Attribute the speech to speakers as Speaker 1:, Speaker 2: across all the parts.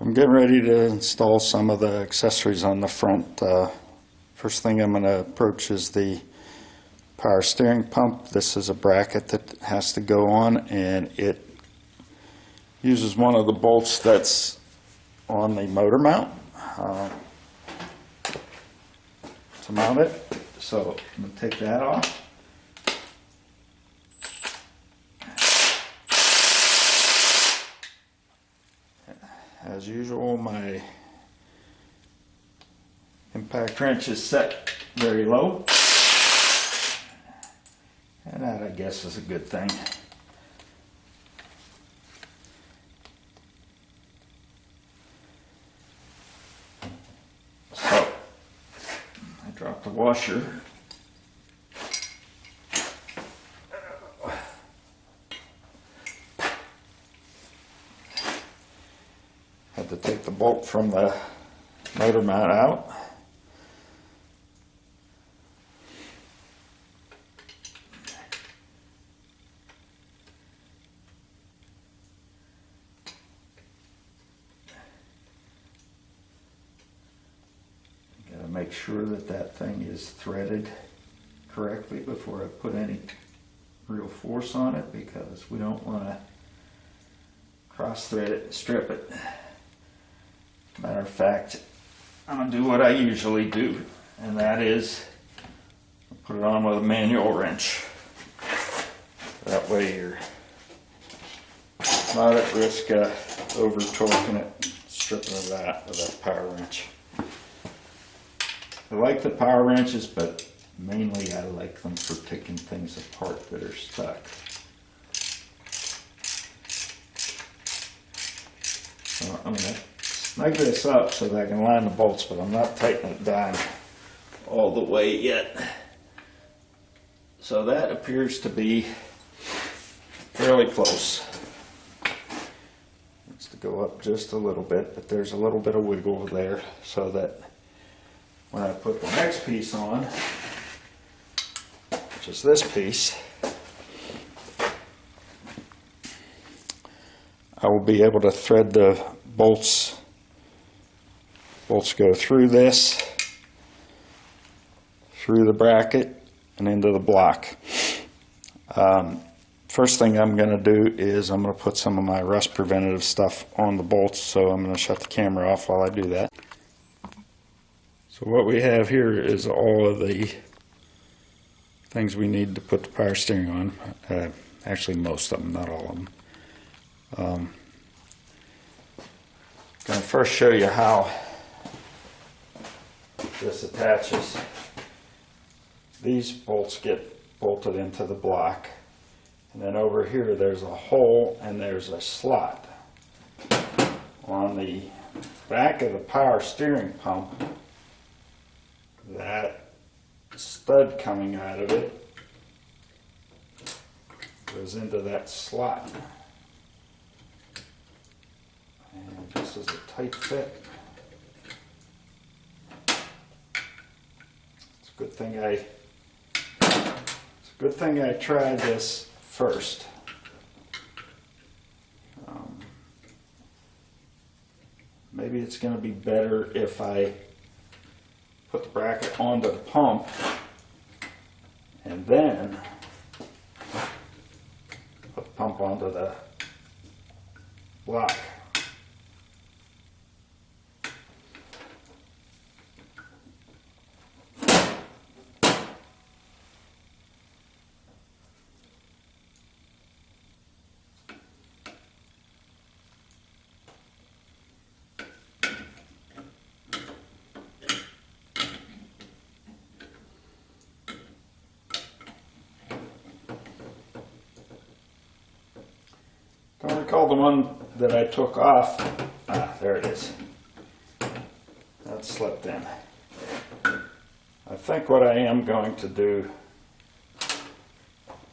Speaker 1: I'm getting ready to install some of the accessories on the front. First thing I'm going to approach is the power steering pump. This is a bracket that has to go on, and it uses one of the bolts that's on the motor mount to mount it. So I'm going to take that off. As usual, my impact wrench is set very low, and that, I guess, is a good thing. So, I dropped the washer. Had to take the bolt from the motor mount out. Got to make sure that that thing is threaded correctly before I put any real force on it, because we don't want to cross thread it and strip it. Matter of fact, I'm going to do what I usually do, and that is put it on with a manual wrench. That way you're not at risk of over torquing it, stripping of that with that power wrench. I like the power wrenches, but mainly I like them for picking things apart that are stuck. So I'm going to snug this up so that I can line the bolts, but I'm not tightening it down all the way yet. So that appears to be fairly close. Needs to go up just a little bit, but there's a little bit of wiggle there, so that when I put the next piece on, which is this piece, I will be able to thread the bolts. Bolts go through this, through the bracket, and into the block. First thing I'm going to do is I'm going to put some of my rust preventative stuff on the bolts, so I'm going to shut the camera off while I do that. So what we have here is all of the things we need to put the power steering on. Actually, most of them, not all of them. I'm going to first show you how this attaches. These bolts get bolted into the block, and then over here there's a hole and there's a slot. On the back of the power steering pump, that stud coming out of it goes into that slot. And this is a tight fit. It's a good thing I tried this first. Maybe it's going to be better if I put the bracket onto the pump and then put the pump onto the block. Don't recall the one that I took off. There it is. That slipped in. I think what I am going to do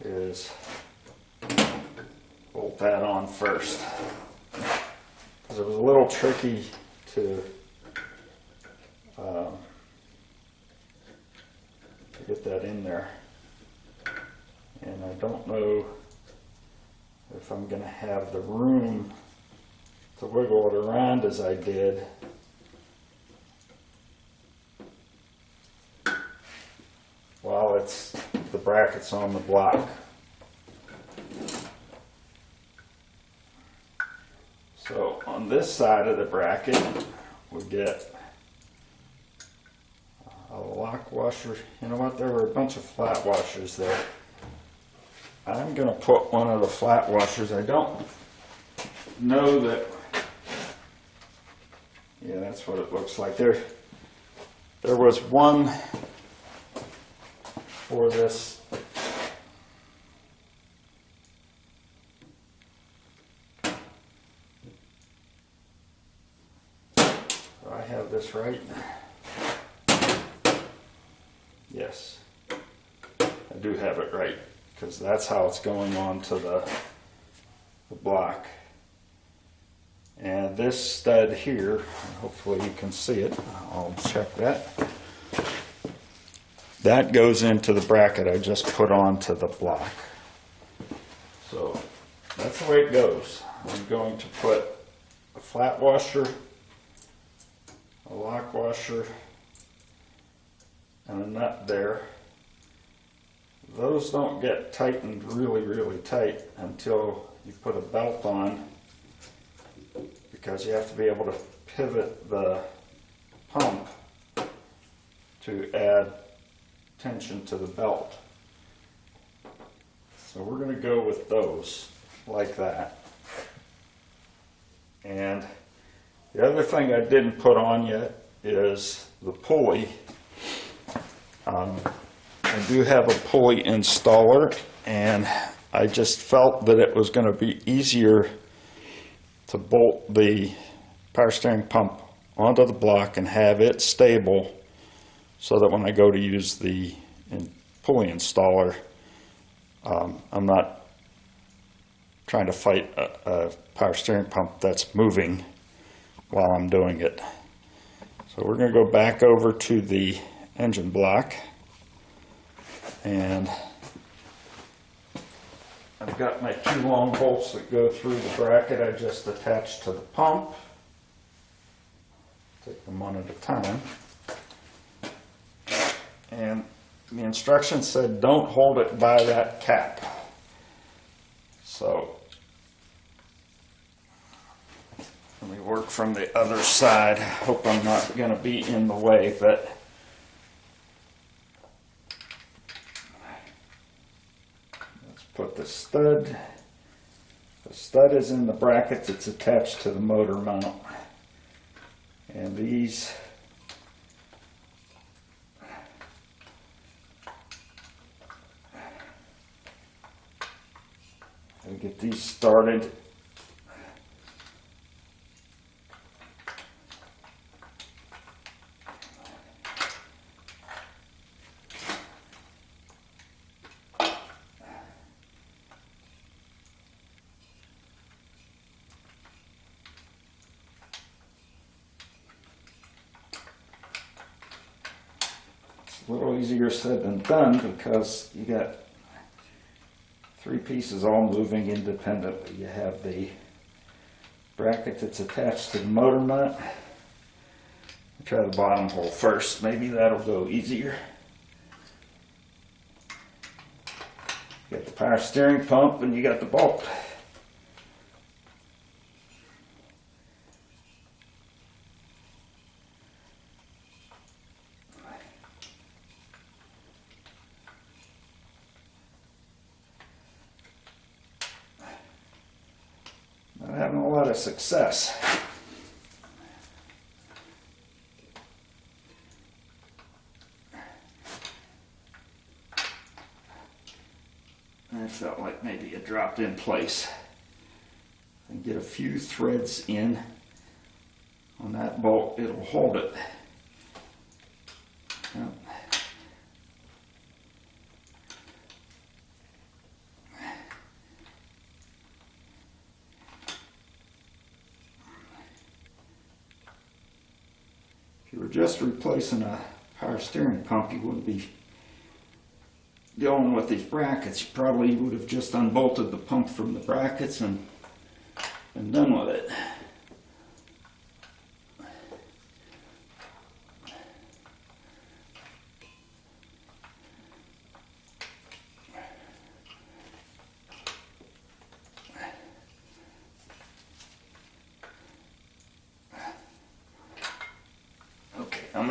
Speaker 1: is bolt that on first, because it was a little tricky to get that in there, and I don't know if I'm going to have the room to wiggle it around as I did. While the bracket's on the block. So on this side of the bracket, we get a lock washer. You know what? There were a bunch of flat washers there. I'm going to put one of the flat washers. I don't know that. Yeah, that's what it looks like. There was one for this. Do I have this right? Yes, I do have it right, because that's how it's going on to the block. And this stud here, hopefully you can see it, I'll check that. That goes into the bracket I just put onto the block. So that's the way it goes. I'm going to put a flat washer, a lock washer, and a nut there. Those don't get tightened really tight until you put a belt on, because you have to be able to pivot the pump to add tension to the belt. So we're going to go with those like that. And the other thing I didn't put on yet is the pulley. I do have a pulley installer, and I just felt that it was going to be easier to bolt the power steering pump onto the block and have it stable, so that when I go to use the pulley installer, I'm not trying to fight a power steering pump that's moving while I'm doing it. So we're going to go back over to the engine block, and I've got my 2 long bolts that go through the bracket I just attached to the pump. Take them one at a time. And the instructions said don't hold it by that cap. So let me work from the other side. Hope I'm not going to be in the way, but let's put the stud. The stud is in the bracket that's attached to the motor mount. And these I'll get these started. It's a little easier said than done, because you got 3 pieces all moving independently. You have the bracket that's attached to the motor nut. Try the bottom hole first. Maybe that'll go easier. You got the power steering pump and you got the bolt. Not having a lot of success. I felt like maybe it dropped in place. And get a few threads in on that bolt, it'll hold it. Yep. If you were just replacing a power steering pump, you wouldn't be going with these brackets. You probably would have just unbolted the pump from the brackets and been done with it.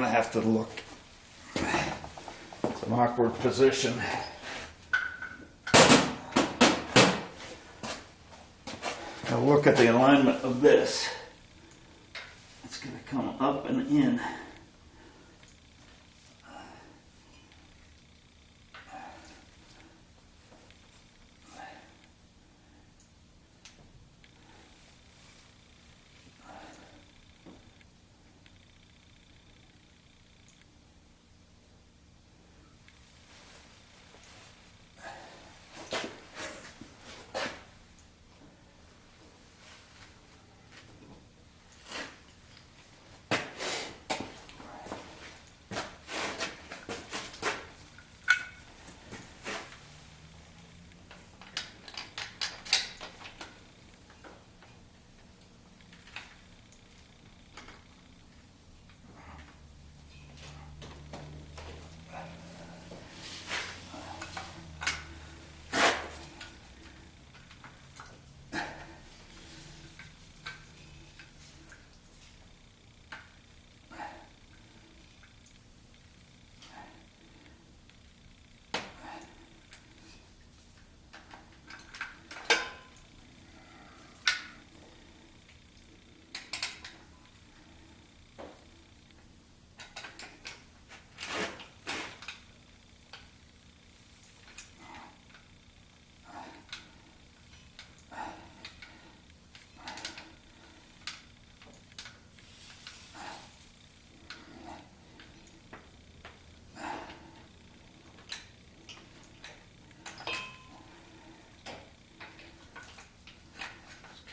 Speaker 1: gonna have to look. It's an awkward position. Now look at the alignment of this. It's gonna come up and in.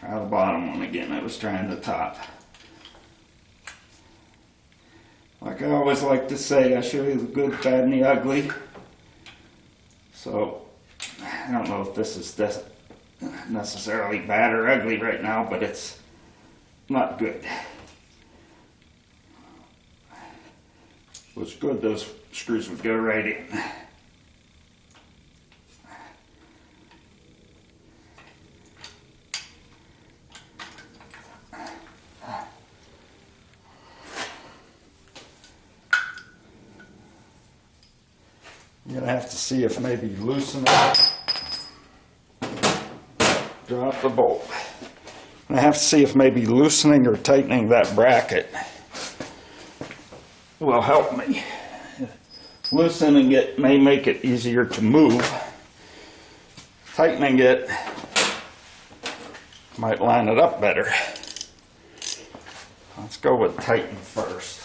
Speaker 1: Try the bottom one again. I was trying the top. Like I always like to say, I show you the good, bad, and the ugly. So, I don't know if this is necessarily bad or ugly right now, but it's not good. If it was good, those screws would go right in. You're going to have to see if maybe loosen it. Drop the bolt. I have to see if maybe loosening or tightening that bracket will help me. Loosening it may make it easier to move. Tightening it might line it up better. Let's go with tighten first,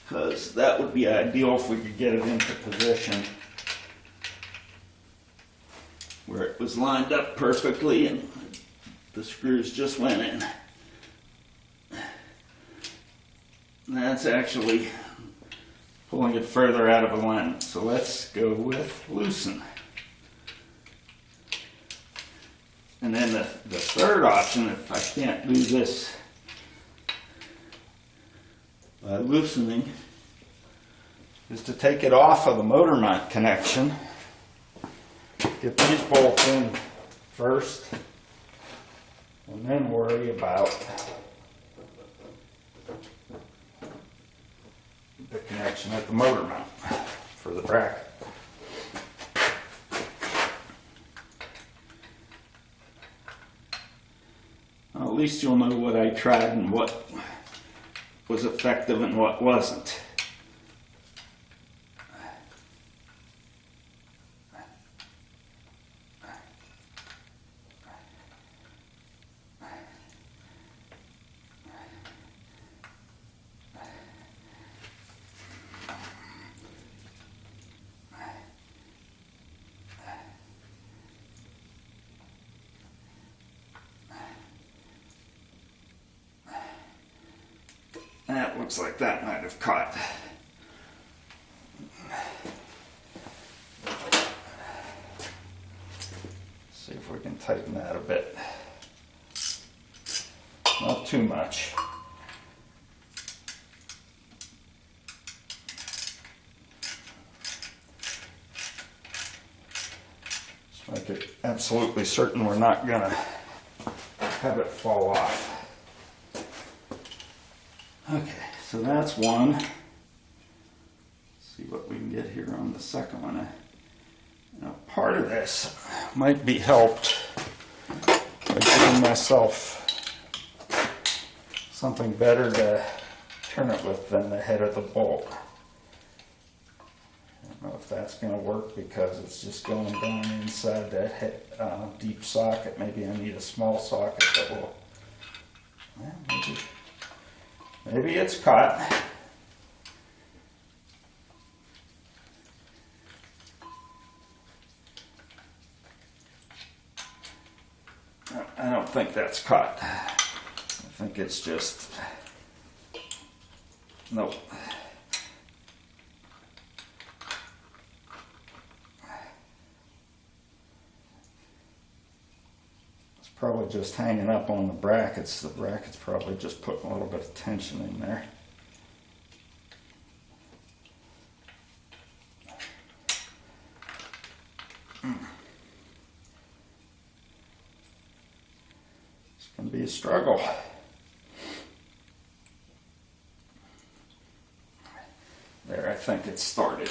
Speaker 1: because that would be ideal if we could get it into position where it was lined up perfectly and the screws just went in. And that's actually pulling it further out of alignment. So let's go with loosen. And then the third option, if I can't do this by loosening, is to take it off of the motor mount connection. Get these bolts in first, and then worry about the connection at the motor mount for the bracket. Well, at least you'll know what I tried and what was effective and what wasn't. That looks like that might have caught. See if we can tighten that a bit. Not too much. Just make it absolutely certain we're not gonna have it fall off. Okay, so that's one. Let's see what we can get here on the second one. Now, part of this might be helped by giving myself something better to turn it with than the head of the bolt. I don't know if that's going to work because it's just going down inside that deep socket. Maybe I need a small socket that will, well, maybe it's caught. I don't think that's caught. I think it's just, nope. It's probably just hanging up on the brackets. The bracket's probably just putting a little bit of tension in there. It's going to be a struggle. There, I think it started.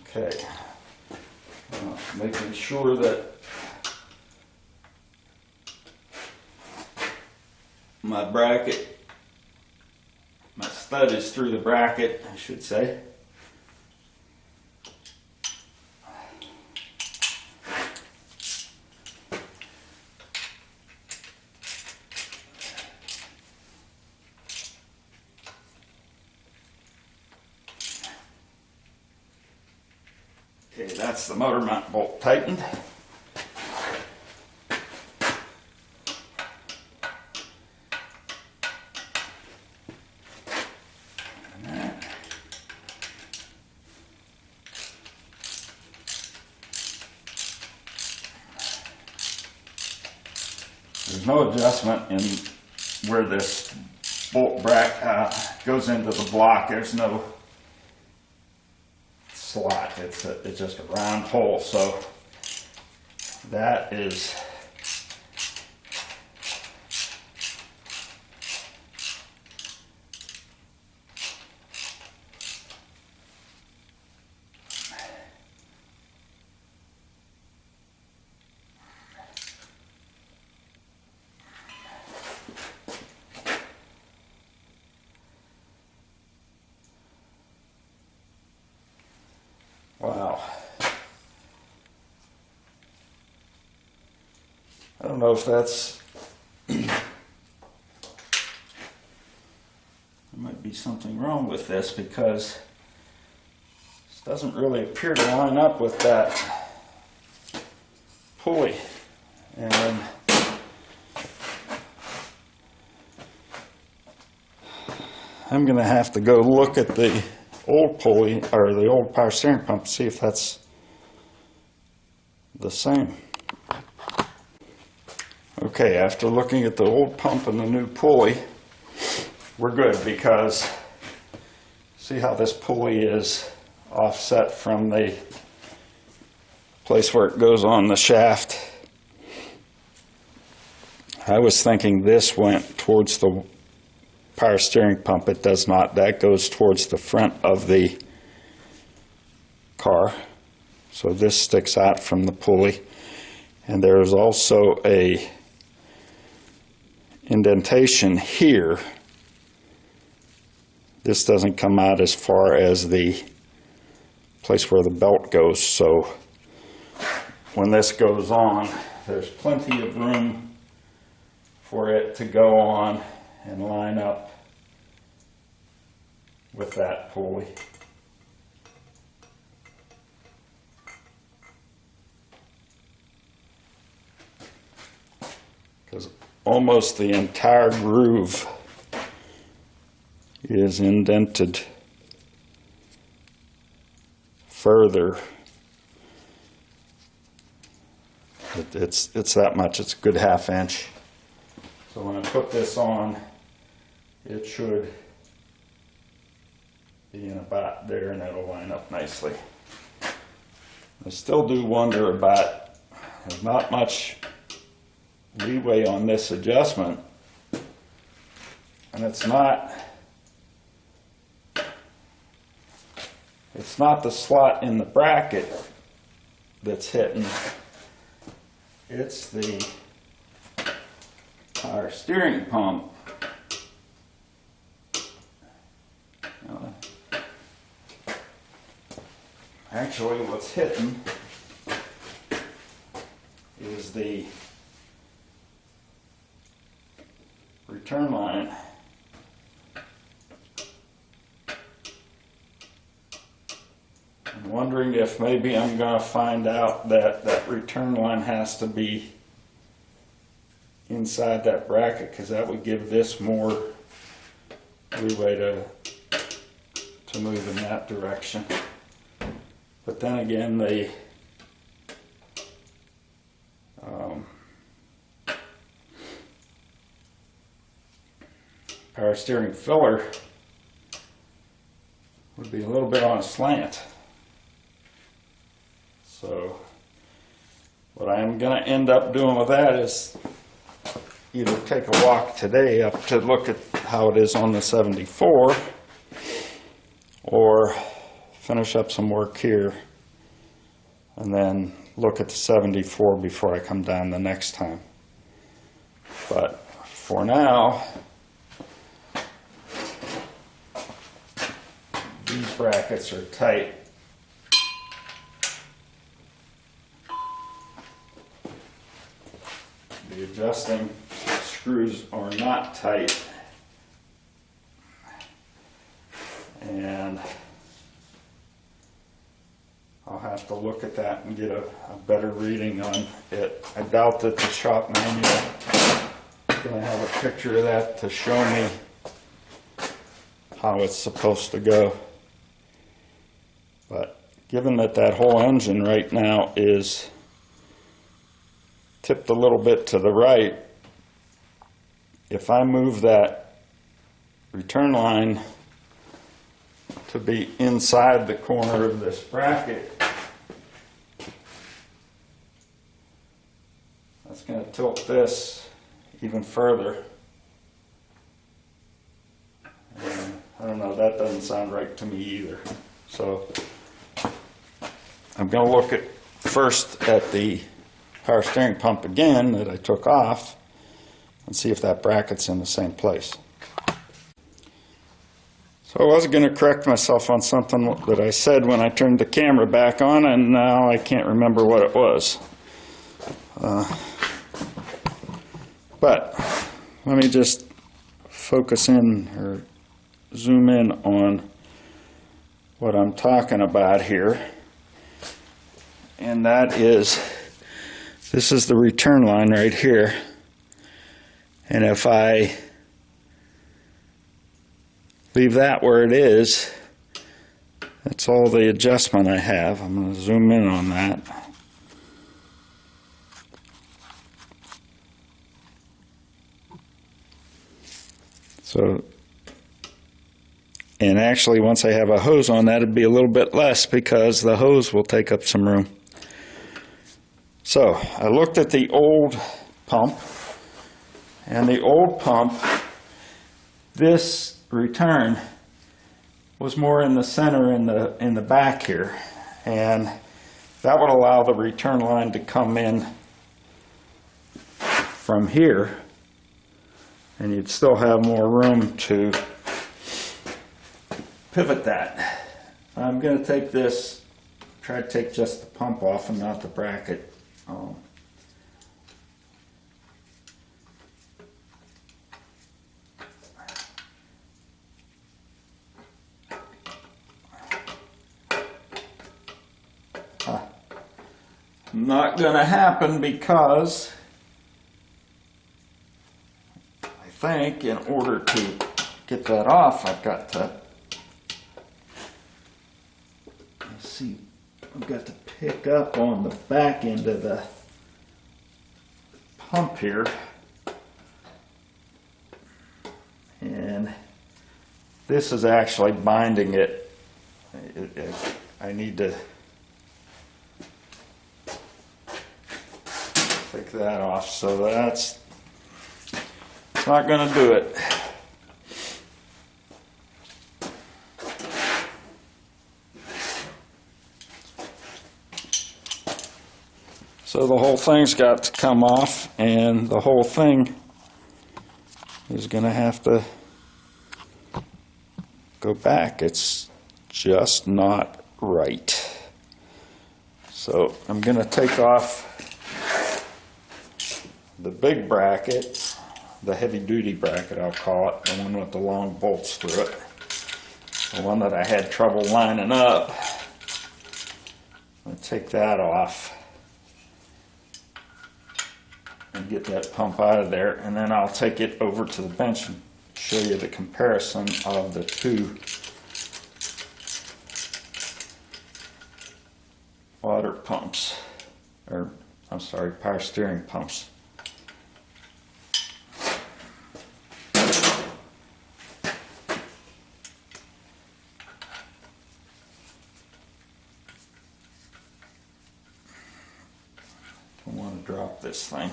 Speaker 1: Okay, making sure that my bracket, my stud is through the bracket, I should say. Okay, that's the motor mount bolt tightened. There's no adjustment in where this bolt bracket goes into the block. There's no slot. It's just a round hole. So that is wow. I don't know if that's, there might be something wrong with this because this doesn't really appear to line up with that pulley. And I'm going to have to go look at the old pulley or the old power steering pump, see if that's the same. Okay, after looking at the old pump and the new pulley, we're good because see how this pulley is offset from the place where it goes on the shaft. I was thinking this went towards the power steering pump. It does not. That goes towards the front of the car. So this sticks out from the pulley. And there is also a indentation here. This doesn't come out as far as the place where the belt goes. So when this goes on, there's plenty of room for it to go on and line up with that pulley. Because almost the entire groove is indented further. It's that much. It's a good ½ inch. So when I put this on, it should be in about there and it'll line up nicely. I still do wonder about, there's not much leeway on this adjustment, and it's not the slot in the bracket that's hitting, it's the power steering pump. Actually, what's hitting is the return line. I'm wondering if maybe I'm going to find out that that return line has to be inside that bracket, because that would give this more leeway to move in that direction. But then again, the power steering filler would be a little bit on a slant. So what I'm going to end up doing with that is either take a walk today up to look at how it is on the 74, or finish up some work here and then look at the 74 before I come down the next time. But for now, these brackets are tight. The adjusting screws are not tight, and I'll have to look at that and get a better reading on it. I doubt that the shop manual is going to have a picture of that to show me how it's supposed to go. But given that that whole engine right now is tipped a little bit to the right, if I move that return line to be inside the corner of this bracket, that's going to tilt this even further. And I don't know, that doesn't sound right to me either. So I'm going to look at first at the power steering pump again that I took off and see if that bracket's in the same place. So I was going to correct myself on something that I said when I turned the camera back on, and now I can't remember what it was. But let me just focus in or zoom in on what I'm talking about here. And that is, this is the return line right here. And if I leave that where it is, that's all the adjustment I have. I'm going to zoom in on that. So, and actually once I have a hose on that, it'd be a little bit less because the hose will take up some room. So I looked at the old pump, and the old pump, this return was more in the center in the back here, and that would allow the return line to come in from here, and you'd still have more room to pivot that. I'm going to take this, try to take just the pump off and not the bracket. Not going to happen because I think in order to get that off, I've got to, let's see, I've got to pick up on the back end of the pump here, and this is actually binding it. I need to take that off, so it's not going to do it. So the whole thing's got to come off, and the whole thing is going to have to go back. It's just not right. So I'm going to take off the big bracket, the heavy duty bracket I'll call it, the one with the long bolts through it, the one that I had trouble lining up. I'm going to take that off and get that pump out of there, and then I'll take it over to the bench and show you the comparison of the two water pumps, or I'm sorry, power steering pumps. Don't want to drop this thing.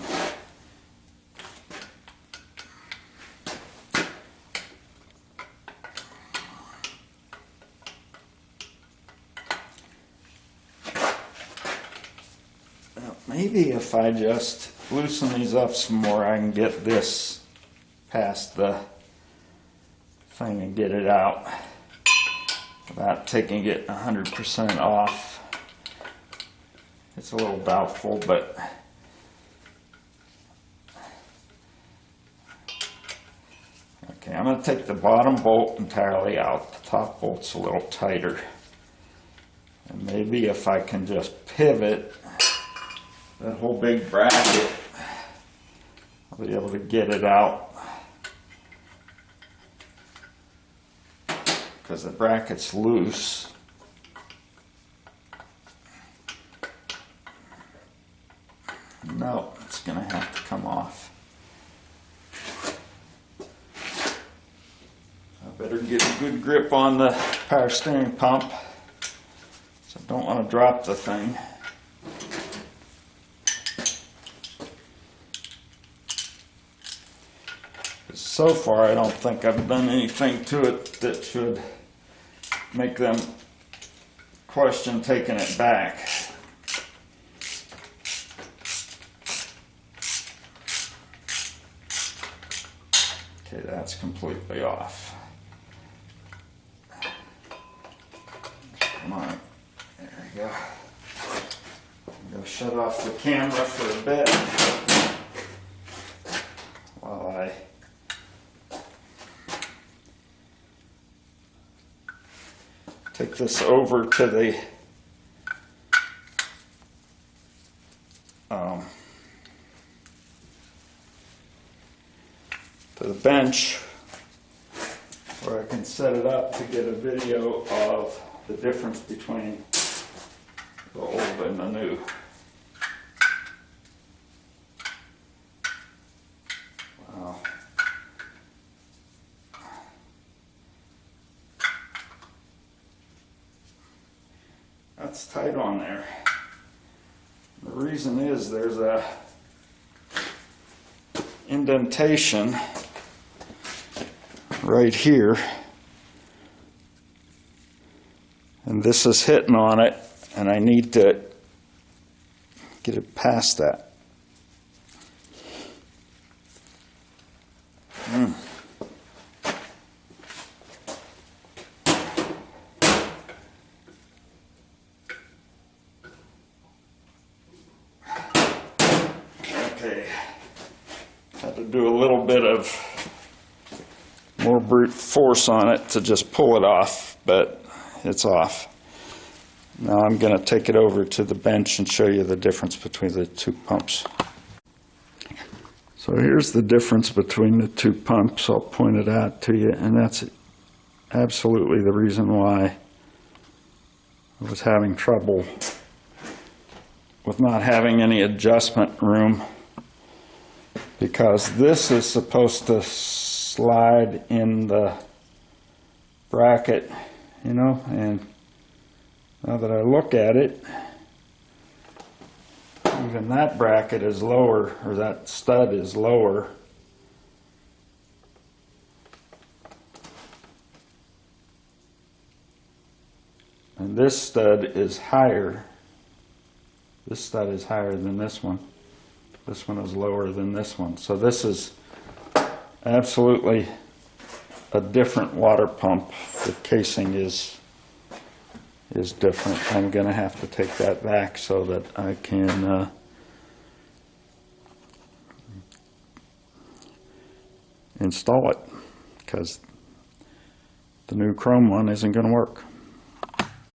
Speaker 1: Maybe if I just loosen these up some more, I can get this past the thing and get it out without taking it 100% off. It's a little doubtful, but okay, I'm going to take the bottom bolt entirely out. The top bolt's a little tighter. And maybe if I can just pivot that whole big bracket, I'll be able to get it out, because the bracket's loose. No, it's going to have to come off. I better get a good grip on the power steering pump, so I don't want to drop the thing. So far, I don't think I've done anything to it that should make them question taking it back. Okay, that's completely off. Come on, there we go. I'm going to shut off the camera for a bit while I take this over to the bench, where I can set it up to get a video of the difference between the old and the new. Wow. That's tight on there. The reason is there's a indentation right here, and this is hitting on it, and I need to get it past that. Okay, had to do a little bit of more brute force on it to just pull it off, but it's off. Now I'm going to take it over to the bench and show you the difference between the two pumps. So here's the difference between the two pumps. I'll point it out to you, and that's absolutely the reason why I was having trouble with not having any adjustment room, because this is supposed to slide in the bracket, you know, and now that I look at it, even that bracket is lower, or that stud is lower. And this stud is higher. This stud is higher than this one. This one is lower than this one. So this is absolutely a different water pump. The casing is different. I'm going to have to take that back so that I can install it, because the new chrome one isn't going to work.